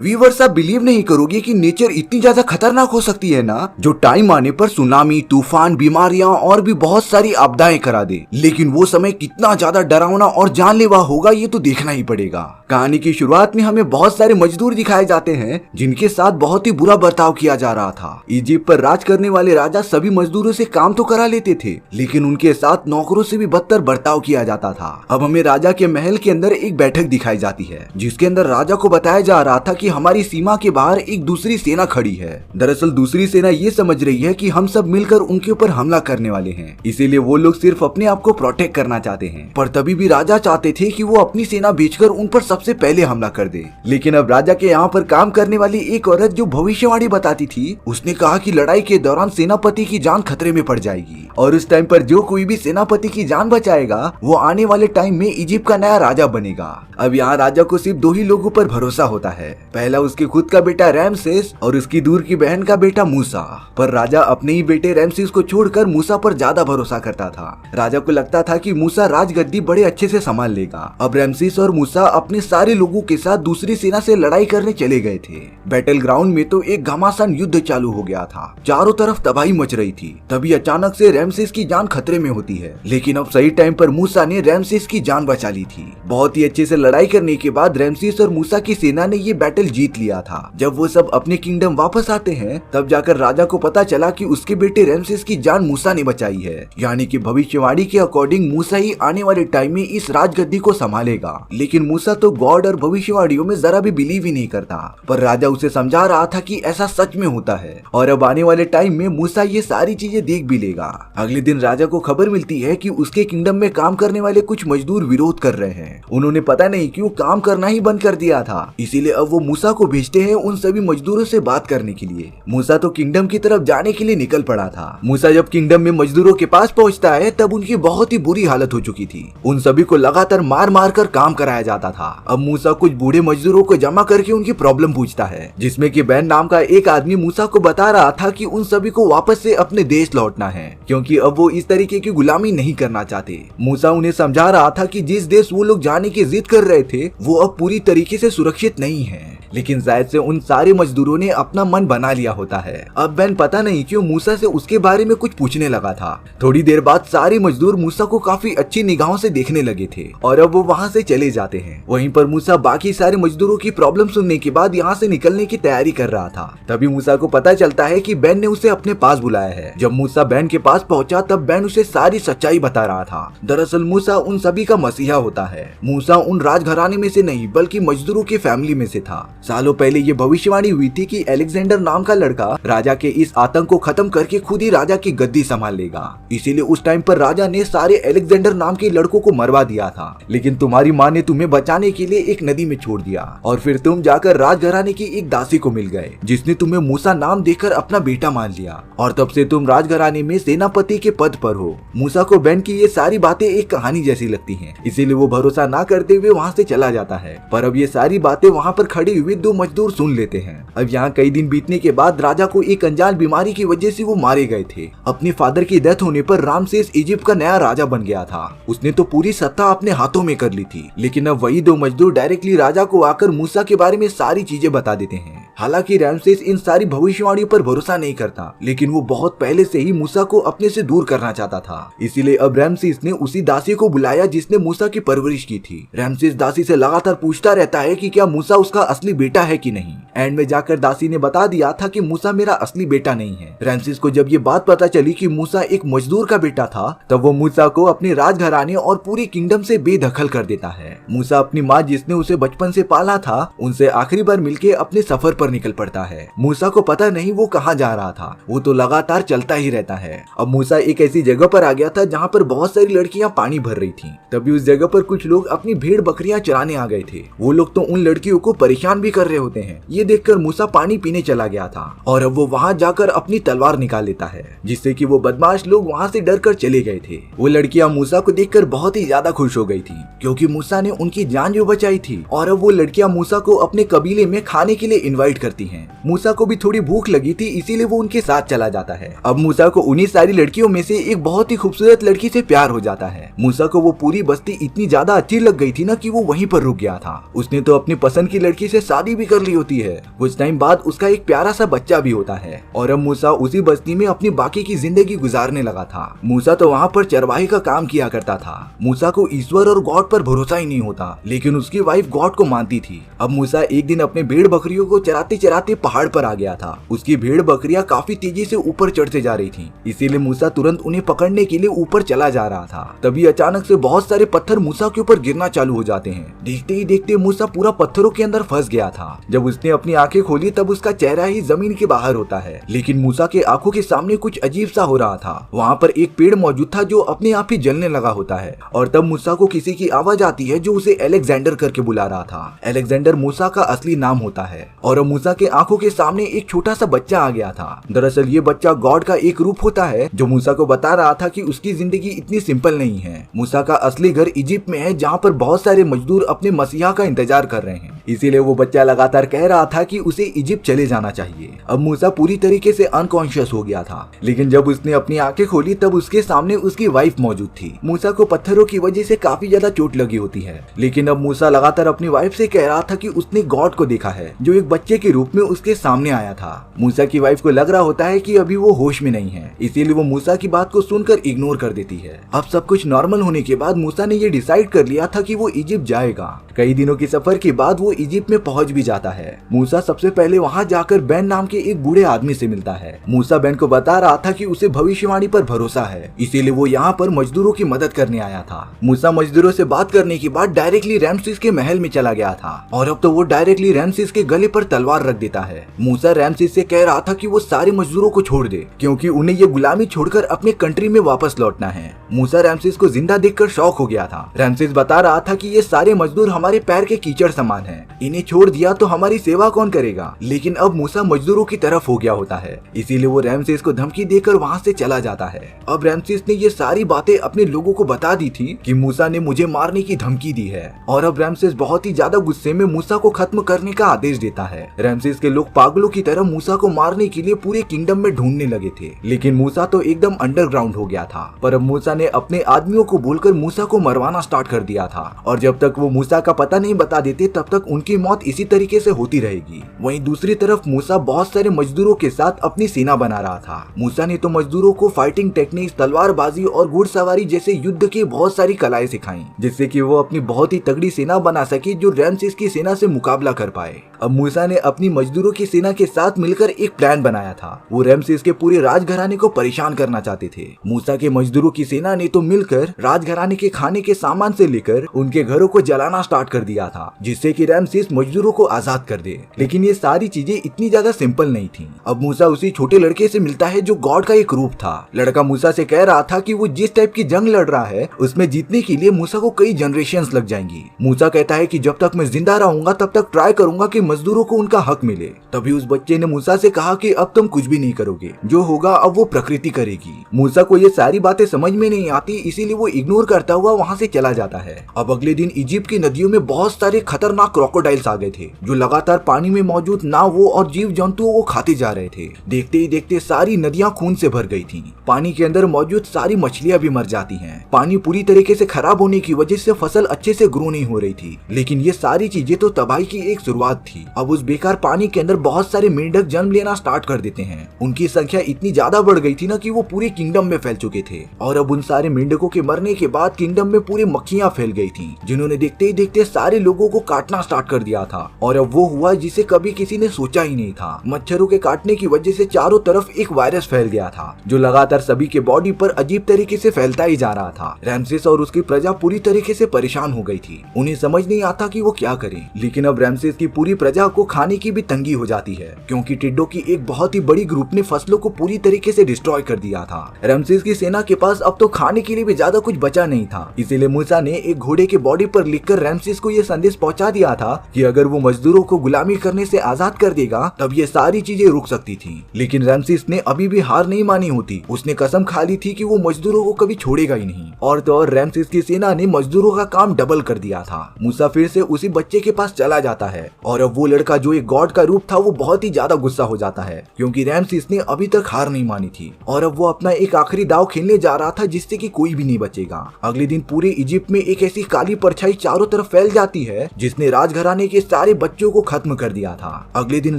Viewers, आप believe नहीं करोगे कि नेचर इतनी ज्यादा खतरनाक हो सकती है ना, जो टाइम आने पर सुनामी, तूफान, बीमारियां और भी बहुत सारी आपदाएं करा दे। लेकिन वो समय कितना ज्यादा डरावना और जानलेवा होगा ये तो देखना ही पड़ेगा। कहानी की शुरुआत में हमें बहुत सारे मजदूर दिखाए जाते हैं जिनके साथ बहुत ही बुरा बर्ताव किया जा रहा था। इजिप्ट पर राज करने वाले राजा सभी मजदूरों से काम तो करा लेते थे, लेकिन उनके साथ नौकरों से भी बदतर बर्ताव किया जाता था। अब हमें राजा के महल के अंदर एक बैठक दिखाई जाती है, जिसके अंदर राजा को बताया जा रहा था कि हमारी सीमा के बाहर एक दूसरी सेना खड़ी है। दरअसल दूसरी सेना ये समझ रही है कि हम सब मिलकर उनके ऊपर हमला करने वाले हैं, इसीलिए वो लोग सिर्फ अपने आप को प्रोटेक्ट करना चाहते हैं। पर तभी भी राजा चाहते थे कि वो अपनी सेना भेजकर उन पर सबसे पहले हमला कर दे। लेकिन अब राजा के यहाँ पर काम करने वाली एक औरत जो भविष्यवाणी बताती थी, उसने कहा कि लड़ाई के दौरान सेनापति की जान खतरे में पड़ जाएगी और उस टाइम पर जो कोई भी सेनापति की जान बचाएगा वो आने वाले टाइम में इजिप्ट का नया राजा बनेगा। अब यहाँ राजा को सिर्फ दो ही लोगों पर भरोसा होता है, पहला उसके खुद का बेटा रैमसेस और उसकी दूर की बहन का बेटा मूसा। पर राजा अपने ही बेटे रैमसेस को छोड़कर मूसा पर ज्यादा भरोसा करता था। राजा को लगता था कि मूसा राजगद्दी बड़े अच्छे से संभाल लेगा। अब रैमसेस और मूसा अपने सारे लोगों के साथ दूसरी सेना से लड़ाई करने चले गए थे। बैटल ग्राउंड में तो एक घमासान युद्ध चालू हो गया था, चारों तरफ तबाही मच रही थी। तभी अचानक से रैमसेस की जान खतरे में होती है, लेकिन अब सही टाइम पर मूसा ने रैमसेस की जान बचा ली थी। बहुत ही अच्छे से लड़ाई करने के बाद रैमसेस और मूसा की सेना ने ये बैटल जीत लिया था। जब वो सब अपने किंगडम वापस आते हैं, तब जाकर राजा को पता चला कि उसके बेटे रैमसेस की जान मूसा ने बचाई है। यानी कि भविष्यवाणी के अकॉर्डिंग मूसा ही आने वाले टाइम में इस राजगद्दी को संभालेगा। लेकिन मूसा तो गॉड और भविष्यवाणियों में जरा भी बिलीव ही नहीं करता, पर राजा उसे समझा रहा था कि ऐसा सच में होता है और अब आने वाले टाइम में मूसा ये सारी चीजें देख भी लेगा। अगले दिन राजा को खबर मिलती है कि उसके किंगडम में काम करने वाले कुछ मजदूर विरोध कर रहे हैं। उन्होंने पता नहीं क्यों काम करना ही बंद कर दिया था, इसीलिए अब वो मूसा को भेजते हैं उन सभी मजदूरों से बात करने के लिए। मूसा तो किंगडम की तरफ जाने के लिए निकल पड़ा था। मूसा जब किंगडम में मजदूरों के पास पहुंचता है, तब उनकी बहुत ही बुरी हालत हो चुकी थी। उन सभी को लगातार मार मार कर काम कराया जाता था। अब मूसा कुछ बूढ़े मजदूरों को जमा करके उनकी प्रॉब्लम पूछता है, जिसमें कि बैन नाम का एक आदमी मूसा को बता रहा था कि उन सभी को वापस से अपने देश लौटना है, क्योंकि अब वो इस तरीके की गुलामी नहीं करना चाहते। मूसा उन्हें समझा रहा था कि जिस देश वो लोग जाने की जिद कर रहे थे वो अब पूरी तरीके से सुरक्षित नहीं है। लेकिन शायद से उन सारे मजदूरों ने अपना मन बना लिया होता है। अब बैन पता नहीं क्यों मूसा से उसके बारे में कुछ पूछने लगा था। थोड़ी देर बाद सारे मजदूर मूसा को काफी अच्छी निगाहों से देखने लगे थे और अब वो वहाँ से चले जाते हैं। वहीं पर मूसा बाकी सारे मजदूरों की प्रॉब्लम सुनने के बाद यहाँ से निकलने की तैयारी कर रहा था। तभी मूसा को पता चलता है कि बैन ने उसे अपने पास बुलाया है। जब मूसा बैन के पास पहुंचा, तब बैन उसे सारी सच्चाई बता रहा था। दरअसल मूसा उन सभी का मसीहा होता है। मूसा उन राजघराने में से नहीं बल्कि मजदूरों की फैमिली में से था। सालों पहले ये भविष्यवाणी हुई थी कि अलेक्जेंडर नाम का लड़का राजा के इस आतंक को खत्म करके खुद ही राजा की गद्दी संभाल लेगा। इसीलिए उस टाइम पर राजा ने सारे अलेक्जेंडर नाम के लड़कों को मरवा दिया था। लेकिन तुम्हारी माँ ने तुम्हें बचाने के लिए एक नदी में छोड़ दिया और फिर तुम जाकर राजघराने की एक दासी को मिल गए, जिसने तुम्हें मूसा नाम देकर अपना बेटा मान लिया और तब से तुम राजघराने में सेनापति के पद पर हो। मूसा को बैन की ये सारी बातें एक कहानी जैसी लगती हैं, इसीलिए वो भरोसा ना करते हुए वहाँ से चला जाता है। पर अब ये सारी बातें वहाँ पर खड़े हुए दो मजदूर सुन लेते हैं। अब यहाँ कई दिन बीतने के बाद राजा को एक अनजान बीमारी की वजह से वो मारे गए थे। अपने फादर की डेथ होने पर रामसेस इजिप्ट का नया राजा बन गया था। उसने तो पूरी सत्ता अपने हाथों में कर ली थी। लेकिन अब वही दो मजदूर डायरेक्टली राजा को आकर मूसा के बारे में सारी चीजें बता देते हैं। हालांकि रामसेस इन सारी भविष्यवाणियों पर भरोसा नहीं करता, लेकिन वो बहुत पहले से ही मूसा को अपने से दूर करना चाहता था। इसीलिए अब रामसेस ने उसी दासी को बुलाया जिसने मूसा की परवरिश की थी। रामसेस दासी से लगातार पूछता रहता है कि क्या मूसा उसका असली बेटा है कि नहीं। एंड में जाकर दासी ने बता दिया था कि मूसा मेरा असली बेटा नहीं है। रामसेस को जब ये बात पता चली कि मूसा एक मजदूर का बेटा था, तब वो मूसा को अपने राजघराने और पूरी किंगडम से बेदखल कर देता है। मूसा अपनी माँ जिसने उसे बचपन से पाला था, उनसे आखिरी बार मिलके अपने सफर पर निकल पड़ता है। मूसा को पता नहीं वो कहाँ जा रहा था, वो तो लगातार चलता ही रहता है। अब मूसा एक ऐसी जगह पर आ गया था जहाँ पर बहुत सारी लड़कियाँ पानी भर रही थी। तभी उस जगह पर कुछ लोग अपनी भेड़ बकरियां चराने आ गए थे। वो लोग तो उन लड़कियों को परेशान भी कर रहे होते हैं। ये देखकर मूसा पानी पीने चला गया था और अब वो वहाँ जाकर अपनी तलवार निकाल लेता है, जिससे कि वो बदमाश लोग वहाँ से डर कर चले गए थे। वो लड़कियां मूसा को देखकर बहुत ही ज्यादा खुश हो गई थी, क्योंकि मूसा ने उनकी जान जो बचाई थी। और अब वो लड़कियां मूसा को अपने कबीले में खाने के लिए इनवाइट इनवाइट करती हैं। मूसा को भी थोड़ी भूख लगी थी, इसीलिए वो उनके साथ चला जाता है। अब मूसा को उन्हीं सारी लड़कियों में से एक बहुत ही खूबसूरत लड़की से प्यार हो जाता है। मूसा को वो पूरी बस्ती इतनी ज्यादा अच्छी लग गई थी ना कि वो वहीं पर रुक गया था। उसने तो अपनी पसंद की लड़की से शादी भी कर ली होती है। कुछ टाइम बाद उसका एक प्यारा सा बच्चा भी होता है और अब मूसा उसी बस्ती में अपनी बाकी की जिंदगी गुजारने लगा था। मूसा तो वहाँ पर चरवाहे का काम किया करता था। मूसा को ईश्वर और गॉड पर भरोसा ही नहीं होता, लेकिन उसकी वाइफ गॉड को मानती थी। अब मूसा एक दिन अपने भेड़ बकरियों को चराते चराते पहाड़ पर आ गया था। उसकी भेड़ बकरियां काफी तेजी से ऊपर चढ़ते जा रही थी, इसीलिए मूसा तुरंत उन्हें पकड़ने के लिए ऊपर चला जा रहा था। तभी अचानक से बहुत सारे पत्थर मूसा के ऊपर गिरना चालू हो जाते हैं। देखते ही देखते मूसा पूरा पत्थरों के अंदर फंस गया था। जब उसने अपनी आंखें खोली तब उसका चेहरा ही जमीन के बाहर होता है, लेकिन मूसा के आंखों के सामने कुछ अजीब सा हो रहा था। वहाँ पर एक पेड़ मौजूद था जो अपने आप ही जलने लगा होता है और तब मूसा को किसी की आवाज आती है जो उसे अलेक्जेंडर करके बुला रहा था। अलेक्जेंडर मूसा का असली नाम होता है और अब मूसा के आंखों के सामने एक छोटा सा बच्चा आ गया था। दरअसल ये बच्चा गॉड का एक रूप होता है जो मूसा को बता रहा था कि उसकी जिंदगी इतनी सिंपल नहीं है। मूसा का असली घर इजिप्ट में है, जहाँ पर बहुत सारे मजदूर अपने मसीहा का इंतजार कर रहे हैं। इसीलिए वो बच्चा लगातार कह रहा था कि उसे इजिप्ट चले जाना चाहिए। अब मूसा पूरी तरीके से अनकॉन्शियस हो गया था, लेकिन जब उसने अपनी आंखें खोली तब उसके सामने उसकी वाइफ मौजूद थी। मूसा को पत्थरों की वजह से काफी ज्यादा चोट लगी होती है, लेकिन अब मूसा लगातार अपनी वाइफ से कह रहा था कि उसने गॉड को देखा है जो एक बच्चे के रूप में उसके सामने आया था। मूसा की वाइफ को लग रहा होता है कि अभी वो होश में नहीं है, इसीलिए वो मूसा की बात को सुनकर इग्नोर कर देती है। अब सब कुछ नॉर्मल होने के बाद मूसा ने ये डिसाइड कर लिया था कि वो इजिप्ट जाएगा। कई दिनों के सफर के बाद वो इजिप्ट में पहुंच भी जाता है। मूसा सबसे पहले वहां जाकर बैन नाम के एक बूढ़े आदमी से मिलता है। मूसा बैन को बता रहा था कि उसे भविष्यवाणी पर भरोसा है, इसीलिए वो यहाँ पर मजदूरों की मदद करने आया था। मूसा मजदूरों से बात करने के बाद डायरेक्टली रैमसेस के महल में चला गया था और अब तो वो डायरेक्टली रैमसेस के गले पर तलवार रख देता है। मूसा रैमसेस से कह रहा था कि वो सारे मजदूरों को छोड़ दे, क्योंकि उन्हें ये गुलामी छोड़कर अपने कंट्री में वापस लौटना है। मूसा रैमसेस को जिंदा देखकर शॉक हो गया था। रैमसेस बता रहा था कि ये सारे मजदूर हमारे पैर के कीचड़ समान हैं, इन्हें छोड़ दिया तो हमारी सेवा कौन करेगा। लेकिन अब मूसा मजदूरों की तरफ हो गया होता है, इसीलिए वो रैमसेस को धमकी देकर वहाँ से चला जाता है। अब रैमसेस ने ये सारी बातें अपने लोगों को बता दी थी कि मूसा ने मुझे मारने की धमकी दी है और अब रैमसेस बहुत ही ज्यादा गुस्से में मूसा को खत्म करने का आदेश देता है। रैमसेस के लोग पागलों की तरह मूसा को मारने के लिए पूरे किंगडम में ढूंढने लगे थे, लेकिन मूसा तो एकदम अंडरग्राउंड हो गया था। पर अब मूसा ने अपने आदमियों को बोलकर मूसा को मरवाना स्टार्ट कर दिया था और जब तक वो मूसा का पता नहीं बता देते तब तक उनकी मौत इसी तरीके से होती रहेगी। वहीं दूसरी तरफ मूसा बहुत सारे मजदूरों के साथ अपनी सेना बना रहा था। मूसा ने तो मजदूरों को फाइटिंग टेक्निक्स, तलवारबाजी और घुड़सवारी जैसे युद्ध की बहुत सारी कलाएं सिखाई, जिससे कि वो अपनी बहुत ही तगड़ी सेना बना सके जो रैमसेस की सेना से मुकाबला कर पाए। अब मूसा ने अपनी मजदूरों की सेना के साथ मिलकर एक प्लान बनाया था। वो रैमसेस के पूरे राजघराने को परेशान करना चाहते थे। मूसा के मजदूरों की सेना ने तो मिलकर राजघराने के खाने के सामान से लेकर उनके घरों को जलाना स्टार्ट कर दिया था, जिससे कि रैमसेस मजदूरों को आजाद कर दे। लेकिन ये सारी चीजें इतनी ज्यादा सिंपल नहीं थी। अब मूसा उसी छोटे लड़के से मिलता है जो गॉड का एक रूप था। लड़का मूसा से कह रहा था कि वो जिस टाइप की जंग लड़ रहा है उसमें जीतने के लिए मूसा को कई जनरेशंस लग जाएंगी। मूसा कहता है कि जब तक मैं जिंदा रहूंगा तब तक ट्राई करूंगा कि मजदूरों को उनका हक मिले। तभी उस बच्चे ने मूसा से कहा कि अब तुम कुछ भी नहीं करोगे, जो होगा अब वो प्रकृति करेगी। मूसा को ये सारी बातें समझ में नहीं आती, इसीलिए वो इग्नोर करता हुआ वहाँ से चला जाता है। अब अगले दिन इजिप्ट की नदियों में बहुत सारे खतरनाक क्रोकोडाइल्स आ गए थे जो लगातार पानी में मौजूद नावों और जीव जंतुओं को खाते जा रहे थे। देखते ही देखते सारी नदियां खून से भर गई थी। पानी के अंदर मौजूद सारी मछलियां भी मर जाती हैं। पानी पूरी तरीके से खराब होने की वजह से फसल अच्छे से ग्रो नहीं हो रही थी। लेकिन ये सारी चीजें तो तबाही की एक शुरुआत थी। अब उस बेकार पानी के अंदर बहुत सारे मेंढक जन्म लेना स्टार्ट कर देते हैं। उनकी संख्या इतनी ज्यादा बढ़ गई थी ना कि वो पूरे किंगडम में फैल चुके थे और अब उन सारे मेंढकों के मरने के बाद किंगडम में पूरी मक्खियां फैल गई थी, जिन्होंने देखते ही देखते सारे लोगों को काटना स्टार्ट कर दिया था। और अब वो हुआ जिसे कभी किसी ने सोचा ही नहीं था। मच्छरों के काटने की वजह से चारों तरफ एक वायरस फैल गया था जो लगातार सभी के बॉडी पर अजीब तरीके से फैलता ही जा रहा था। रैमसेस और उसकी प्रजा पूरी तरीके से परेशान हो गई थी। उन्हें समझ नहीं आता कि वो क्या करें। लेकिन अब रैमसेस की पूरी प्रजा को खाने की भी तंगी हो जाती है, क्योंकि टिड्डों की एक बहुत ही बड़ी ग्रुप ने फसलों को पूरी तरीके से डिस्ट्रॉय कर दिया था। रैमसेस की सेना के पास अब तो खाने के लिए भी ज्यादा कुछ बचा नहीं था। इसीलिए मूसा ने एक घोड़े के बॉडी पर लिखकर रैमसेस को यह संदेश पहुंचा दिया था था कि अगर वो मजदूरों को गुलामी करने से आजाद कर देगा तब ये सारी चीजें रुक सकती थी। लेकिन रैमसेस ने अभी भी हार नहीं मानी होती। उसने कसम खा ली थी कि वो मजदूरों को कभी छोड़ेगा ही नहीं। और तो और रैमसेस की सेना ने मजदूरों का काम डबल कर दिया था। मूसा फिर से उसी बच्चे के पास चला जाता है और अब वो लड़का जो एक गॉड का रूप था वो बहुत ही ज्यादा गुस्सा हो जाता है क्योंकि रैमसेस ने अभी तक हार नहीं मानी थी और अब वो अपना एक आखिरी दाव खेलने जा रहा था जिससे कि कोई भी नहीं बचेगा। अगले दिन पूरे इजिप्ट में एक ऐसी काली परछाई चारों तरफ फैल जाती है जिसने राजघराने के सारे बच्चों को खत्म कर दिया था। अगले दिन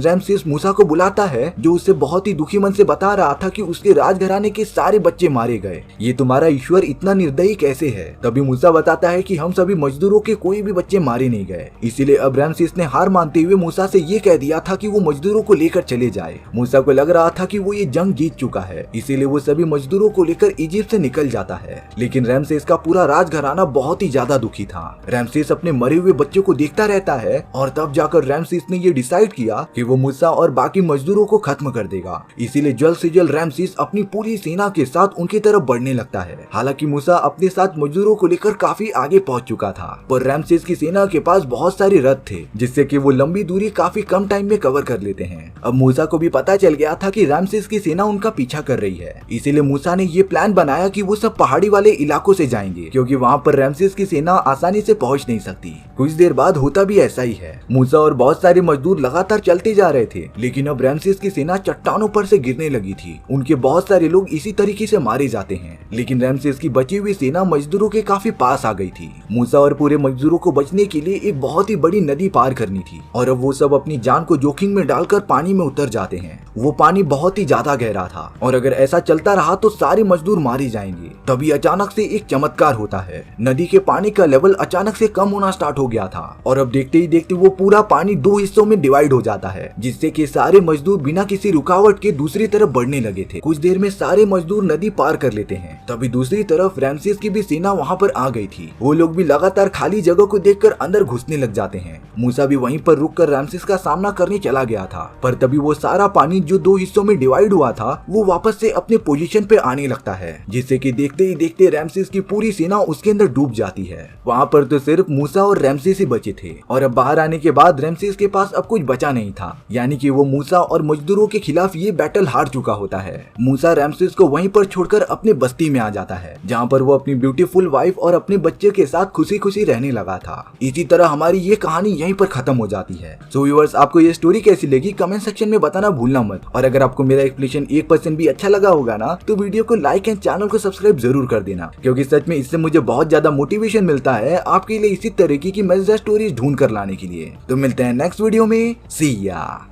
रैमसेस मूसा को बुलाता है जो उससे बहुत ही दुखी मन से बता रहा था कि उसके राजघराने के सारे बच्चे मारे गए। ये तुम्हारा ईश्वर इतना निर्दयी कैसे है? तभी मूसा बताता है कि हम सभी मजदूरों के कोई भी बच्चे मारे नहीं गए। इसीलिए अब रैमसेस ने हार मानते हुए मूसा से ये कह दिया था कि वो मजदूरों को लेकर चले जाए। मूसा को लग रहा था कि वो ये जंग जीत चुका है, इसीलिए वो सभी मजदूरों को लेकर इजिप्ट से निकल जाता है। लेकिन रैमसेस का पूरा राजघराना बहुत ही ज्यादा दुखी था। रैमसेस अपने मरे हुए बच्चों को देखता रहता है और तब जाकर रैमसेस ने ये डिसाइड किया कि वो मूसा और बाकी मजदूरों को खत्म कर देगा। इसीलिए जल्द से जल्द रैमसेस अपनी पूरी सेना के साथ उनकी तरफ बढ़ने लगता है। हालांकि मूसा अपने साथ मजदूरों को लेकर काफी आगे पहुंच चुका था, पर रैमसेस की सेना के पास बहुत सारे रथ थे जिससे कि वो लंबी दूरी काफी कम टाइम में कवर कर लेते हैं। अब मूसा को भी पता चल गया था कि रैमसेस की सेना उनका पीछा कर रही है, इसीलिए मूसा ने ये प्लान बनाया कि वो सब पहाड़ी वाले इलाकों से जाएंगे क्योंकि वहाँ पर रैमसेस की सेना आसानी से पहुँच नहीं सकती। कुछ देर बाद होता भी ऐसा ही है। मूसा और बहुत सारे मजदूर लगातार चलते जा रहे थे, लेकिन अब रैमसेस की सेना चट्टानों पर से गिरने लगी थी। उनके बहुत सारे लोग इसी तरीके से मारे जाते हैं, लेकिन रैमसेस की बची हुई सेना मजदूरों के काफी पास आ गई थी। मूसा और पूरे मजदूरों को बचने के लिए एक बहुत ही बड़ी नदी पार करनी थी और अब वो सब अपनी जान को जोखिम में डालकर पानी में उतर जाते हैं। वो पानी बहुत ही ज्यादा गहरा था और अगर ऐसा चलता रहा तो सारे मजदूर मारे जाएंगे। तभी अचानक से एक चमत्कार होता है। नदी के पानी का लेवल अचानक से कम होना स्टार्ट हो गया था और अब देखते ही देखते वो पूरा पानी दो हिस्सों में डिवाइड हो जाता है, जिससे कि सारे मजदूर बिना किसी रुकावट के दूसरी तरफ बढ़ने लगे थे। कुछ देर में सारे मजदूर नदी पार कर लेते हैं। तभी दूसरी तरफ रैमसेस की भी सेना वहाँ पर आ गई थी। वो लोग भी लगातार खाली जगह को देखकर अंदर घुसने लग जाते हैं। मूसा भी वहीं पर रुककर रैमसेस का सामना करने चला गया था, पर तभी वो सारा पानी जो दो हिस्सों में डिवाइड हुआ था वो वापस से अपने पोजीशन पे आने लगता है, जिससे कि देखते ही देखते रैमसेस की पूरी सेना उसके अंदर डूब जाती है। वहाँ पर तो सिर्फ मूसा और रैमसेस ही बचे थे और अब बाहर आने के बाद रैमसेस के पास अब कुछ बचा नहीं था, यानी कि वो मूसा और मजदूरों के खिलाफ ये बैटल हार चुका होता है। मूसा रैमसेस को वहीं पर छोड़कर अपने बस्ती में आ जाता है, जहाँ पर वो अपनी ब्यूटीफुल वाइफ और अपने बच्चे के साथ खुशी खुशी रहने लगा था। इसी तरह हमारी ये कहानी यहीं पर खत्म हो जाती है। सो व्यूअर्स, आपको ये स्टोरी कैसी लगी कमेंट सेक्शन में बताना भूलना मत। और अगर आपको मेरा एक्सप्लेनेशन 1% भी अच्छा लगा होगा ना तो वीडियो को लाइक एंड चैनल को सब्सक्राइब जरूर कर देना, क्योंकि सच में इससे मुझे बहुत ज्यादा मोटिवेशन मिलता है आपके लिए इसी तरीके की मजेदार स्टोरीज ढूंढ कर लाने के लिए। तो मिलते हैं नेक्स्ट वीडियो में। सी या।